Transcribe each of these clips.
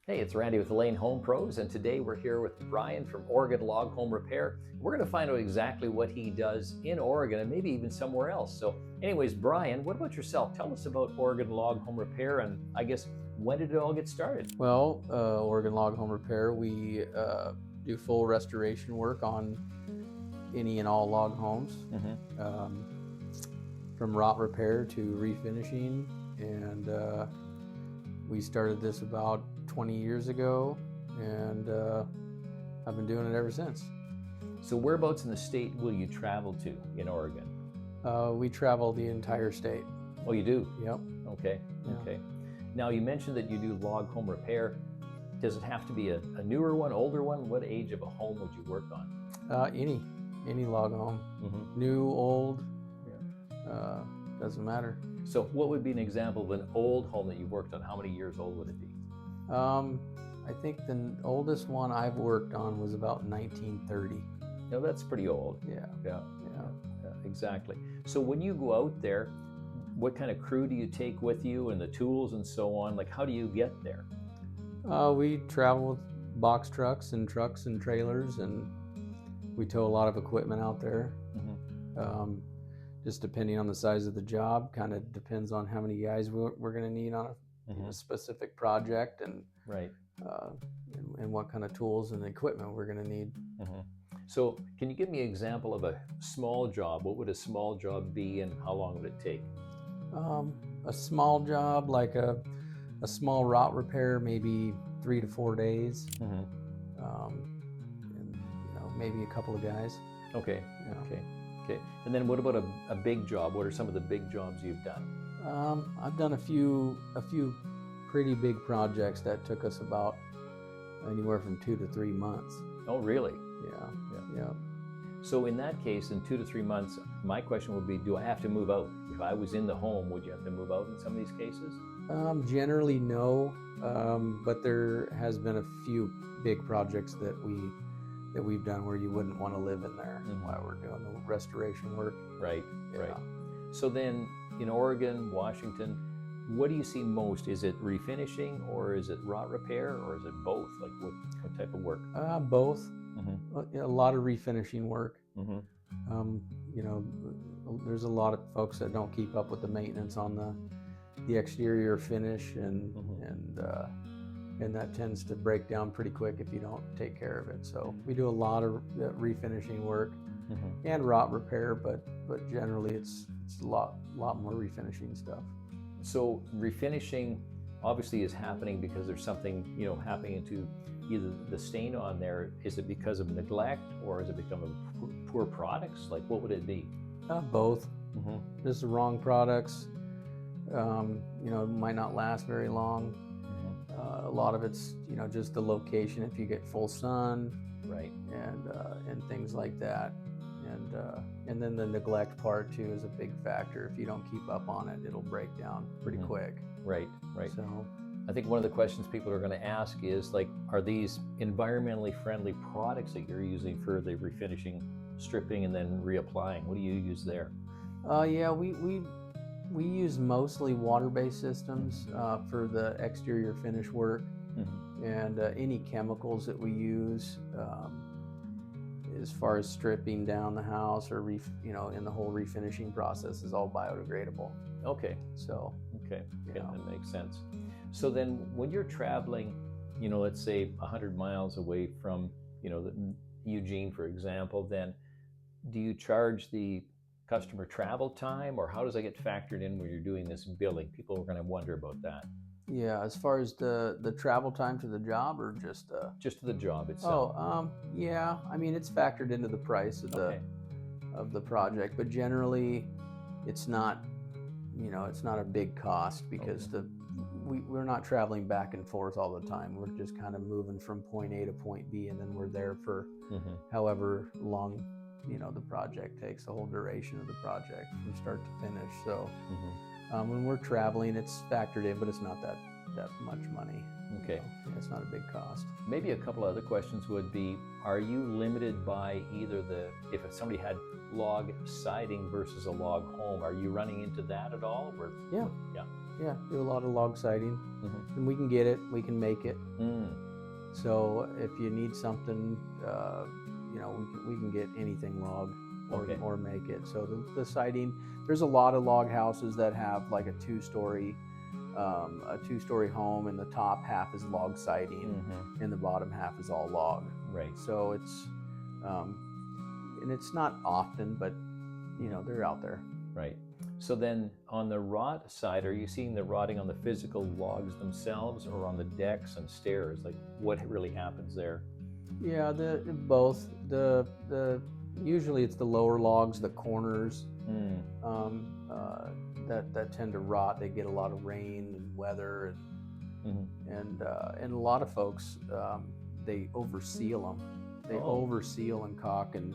Hey, it's Randy with Lane Home Pros, and today we're here with Brian from Oregon Log Home Repair. We're going to find out exactly what he does in Oregon and maybe even somewhere else. So anyways, Brian, what about yourself? Tell us about Oregon Log Home Repair, and I guess, when did it all get started? Well, Oregon Log Home Repair, we do full restoration work on any and all log homes, from rot repair to refinishing, and we started this about 20 years ago, and I've been doing it ever since. So whereabouts in the state will you travel to in Oregon? We travel the entire state. Oh, you do? Yep. Okay, Yeah. okay. Now, you mentioned that you do log home repair. Does it have to be a newer one, older one? What age of a home would you work on? Any log home, new, old, doesn't matter. So what would be an example of an old home that you've worked on? How many years old would it be? I think the oldest one I've worked on was about 1930. No, that's pretty old. Yeah. Exactly. So when you go out there, what kind of crew do you take with you and the tools and so on? Like, how do you get there? We travel with box trucks and trailers, and we tow a lot of equipment out there. Just depending on the size of the job, kind of depends on how many guys we're going to need on a specific project, and Right. And what kind of tools and equipment we're going to need. So can you give me an example of a small job? What would a small job be, and how long would it take? A small job, like a small rot repair, maybe 3 to 4 days, and maybe a couple of guys. Okay. Yeah. Okay. And then what about a big job? What are some of the big jobs you've done? I've done a few pretty big projects that took us about anywhere from 2 to 3 months. Oh, really? Yeah. So in that case, in 2 to 3 months, my question would be, do I have to move out? If I was in the home, would you have to move out in some of these cases? Generally, no, but there has been a few big projects that we've done where you wouldn't want to live in there while we're doing the restoration work. Right. Yeah. Right. So then, in Oregon, Washington, what do you see most? Is it refinishing, or is it rot repair, or is it both? Like, what type of work? Both. A lot of refinishing work. There's a lot of folks that don't keep up with the maintenance on the exterior finish, and that tends to break down pretty quick if you don't take care of it. So we do a lot of refinishing work and rot repair, but generally it's a lot more refinishing stuff. So refinishing obviously is happening because there's something happening to either the stain on there. Is it because of neglect, or is it because of poor products? Like, what would it be? Both. Just the wrong products. Might not last very long. A lot of it's just the location. If you get full sun, right, and things like that, and then the neglect part too is a big factor. If you don't keep up on it, it'll break down pretty quick. Right. So I think one of the questions people are going to ask is, like, are these environmentally friendly products that you're using for the refinishing, stripping, and then reapplying? What do you use there? Yeah, we use mostly water-based systems for the exterior finish work, and any chemicals that we use as far as stripping down the house or in the whole refinishing process is all biodegradable. Okay. So okay, that makes sense. So then, when you're traveling, let's say 100 miles away from Eugene, for example, then do you charge the customer travel time, or how does that get factored in when you're doing this billing? People are going to wonder about that. Yeah, as far as the travel time to the job, or just to the job itself? Yeah. I mean, it's factored into the price of the project, but generally, it's not a big cost, because we're not traveling back and forth all the time. We're just kind of moving from point A to point B, and then we're there for however long the project takes, the whole duration of the project from start to finish. So when we're traveling, it's factored in, but it's not that much money. Okay. It's not a big cost. Maybe a couple other questions would be, are you limited by either if somebody had log siding versus a log home, are you running into that at all? Yeah. Yeah, do a lot of log siding, Mm-hmm. and we can get it. We can make it. Mm. So if you need something, we can get anything log or make it. So the siding, there's a lot of log houses that have like a two-story home, and the top half is log siding, Mm-hmm. and the bottom half is all log. Right. So and it's not often, but they're out there. Right. So then on the rot side, are you seeing the rotting on the physical logs themselves or on the decks and stairs? Like what really happens there? Yeah, both. The usually it's the lower logs, the corners, Mm. that tend to rot. They get a lot of rain and weather, Mm-hmm. and a lot of folks, they overseal them. They overseal and caulk and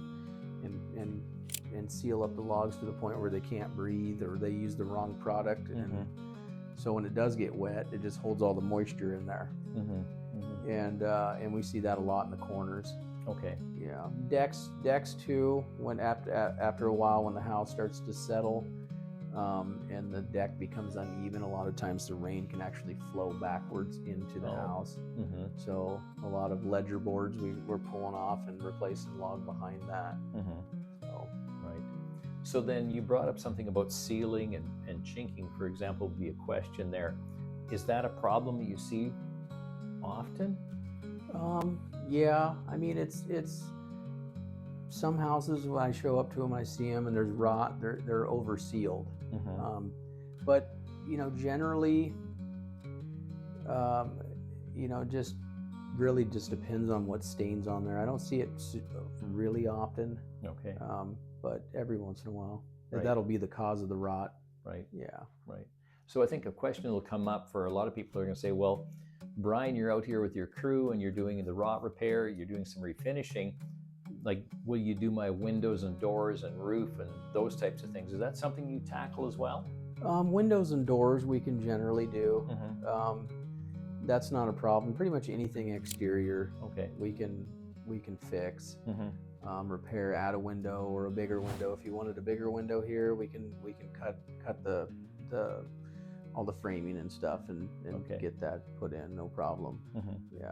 seal up the logs to the point where they can't breathe, or they use the wrong product, and so when it does get wet, it just holds all the moisture in there. And we see that a lot in the corners. Okay. Yeah, decks too. When after a while, when the house starts to settle, and the deck becomes uneven, a lot of times the rain can actually flow backwards into the house. Mm-hmm. So a lot of ledger boards we're pulling off and replacing log behind that. Mm-hmm. So, right. So then you brought up something about sealing and chinking, for example, would be a question there. Is that a problem that you see often? Yeah, I mean it's some houses, when I show up to them, I see them and there's rot. They're over sealed. Mm-hmm. But generally, just really just depends on what stains on there. I don't see it really often. Okay. But every once in a while, Right. That'll be the cause of the rot. Right. Yeah. Right. So I think a question will come up for a lot of people who are going to say, well, Brian, you're out here with your crew and you're doing the rot repair, you're doing some refinishing. Like, will you do my windows and doors and roof and those types of things? Is that something you tackle as well? Windows and doors we can generally do. Mm-hmm. That's not a problem. Pretty much anything exterior, Okay. we can fix. Mm-hmm. Repair, add a window or a bigger window. If you wanted a bigger window here, we can cut the all the framing and stuff and Okay. get that put in, no problem. Mm-hmm. Yeah.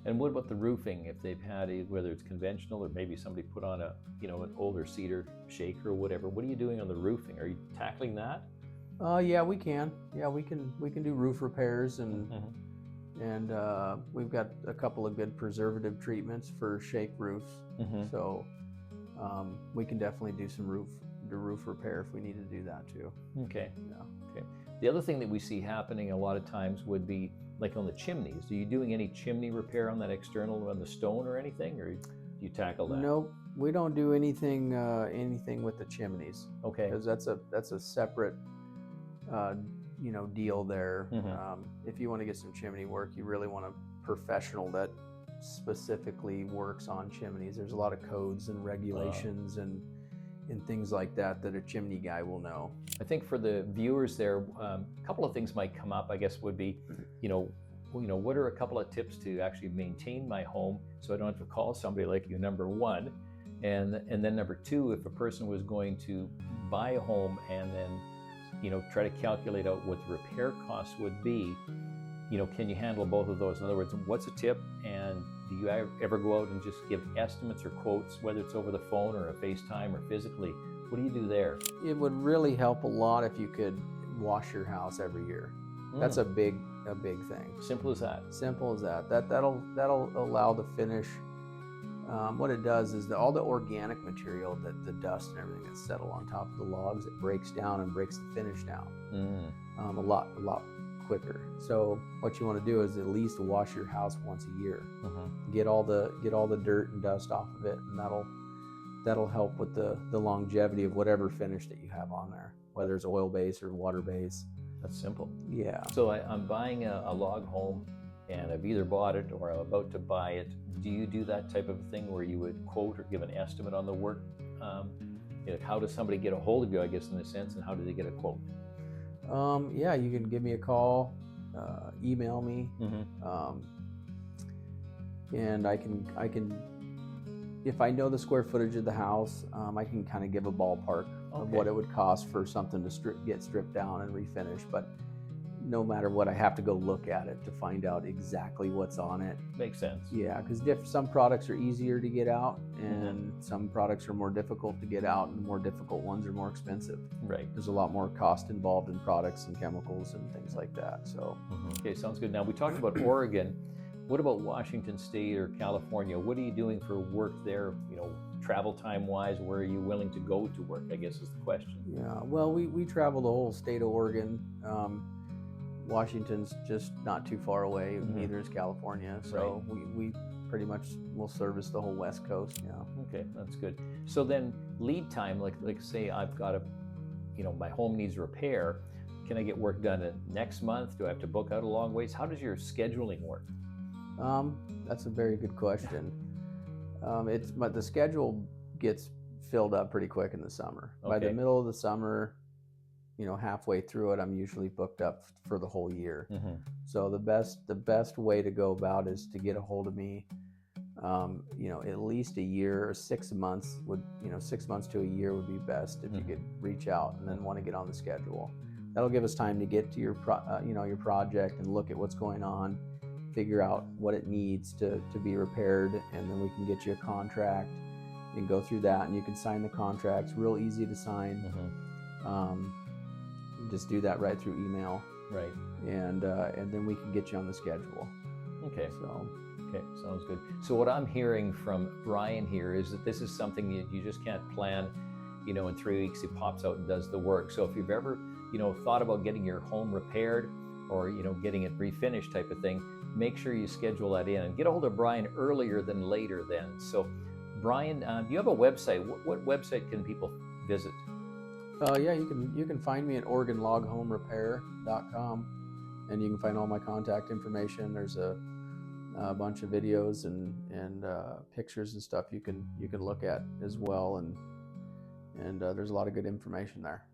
And what about the roofing? If they've had whether it's conventional or maybe somebody put on an older cedar shaker or whatever, what are you doing on the roofing? Are you tackling that? Yeah, we can. Yeah, we can do roof repairs, and we've got a couple of good preservative treatments for shake roofs. Mm-hmm. So we can definitely do some roof repair if we need to do that too. Okay. Yeah. Okay. The other thing that we see happening a lot of times would be like on the chimneys. Are you doing any chimney repair on that external, on the stone or anything, or do you tackle that? Nope, we don't do anything with the chimneys. Okay. Because that's a separate deal there. Mm-hmm. If you want to get some chimney work, you really want a professional that specifically works on chimneys. There's a lot of codes and regulations and things like that a chimney guy will know. I think for the viewers there, a couple of things might come up, I guess, would be, what are a couple of tips to actually maintain my home so I don't have to call somebody like you, number one. And then number two, if a person was going to buy a home and then, try to calculate out what the repair costs would be, can you handle both of those? In other words, what's a tip, and do you ever go out and just give estimates or quotes, whether it's over the phone or a FaceTime or physically? What do you do there? It would really help a lot if you could wash your house every year. That's a big thing. Simple as that. Simple as that. That'll allow the finish. What it does is all the organic material, the dust and everything that's settled on top of the logs, it breaks down and breaks the finish down a lot quicker. So what you want to do is at least wash your house once a year. Get all the dirt and dust off of it, and that'll help with the longevity of whatever finish that you have on there, whether it's oil base or water base. That's simple. Yeah. So I'm buying a log home, and I've either bought it or I'm about to buy it. Do you do that type of thing where you would quote or give an estimate on the work? How does somebody get a hold of you, I guess, in a sense, and how do they get a quote? Yeah, you can give me a call, email me, and I can, if I know the square footage of the house, I can kind of give a ballpark of what it would cost for something to get stripped down and refinished. But no matter what, I have to go look at it to find out exactly what's on it. Makes sense. Yeah, because some products are easier to get out, and some products are more difficult to get out, and the more difficult ones are more expensive. Right. There's a lot more cost involved in products and chemicals and things like that. So. Okay, sounds good. Now we talked about Oregon. What about Washington State or California? What are you doing for work there? Travel time wise, where are you willing to go to work, I guess is the question. Yeah, well, we travel the whole state of Oregon. Washington's just not too far away. Neither is California. So we pretty much will service the whole West Coast. Yeah. Okay, that's good. So then lead time, like say I've got my home needs repair. Can I get work done next month? Do I have to book out a long ways? How does your scheduling work? That's a very good question. But the schedule gets filled up pretty quick in the summer. Okay. By the middle of the summer, halfway through it, I'm usually booked up for the whole year. So the best way to go about is to get a hold of me. At least a year or 6 months 6 months to a year would be best if you could reach out and then want to get on the schedule. That'll give us time to get to your project and look at what's going on, figure out what it needs to be repaired, and then we can get you a contract and go through that, and you can sign the contracts. Real easy to sign. Just do that right through email. Right. And then we can get you on the schedule. Okay. So. Okay, sounds good. So what I'm hearing from Brian here is that this is something that you just can't plan, in 3 weeks he pops out and does the work. So if you've ever, thought about getting your home repaired or, getting it refinished type of thing, make sure you schedule that in and get a hold of Brian earlier than later then. So Brian, you have a website. What website can people visit? Yeah, you can find me at OregonLogHomeRepair.com, and you can find all my contact information. There's a bunch of videos and pictures and stuff you can look at as well, and there's a lot of good information there.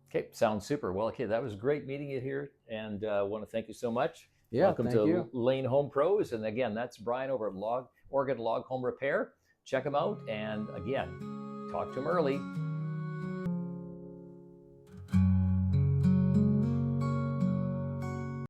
Okay, sounds super. Well, okay, that was great meeting you here, and I want to thank you so much. Yeah, welcome thank to you. Lane Home Pros, and again, that's Brian over at Oregon Log Home Repair. Check him out, and again, talk to him early.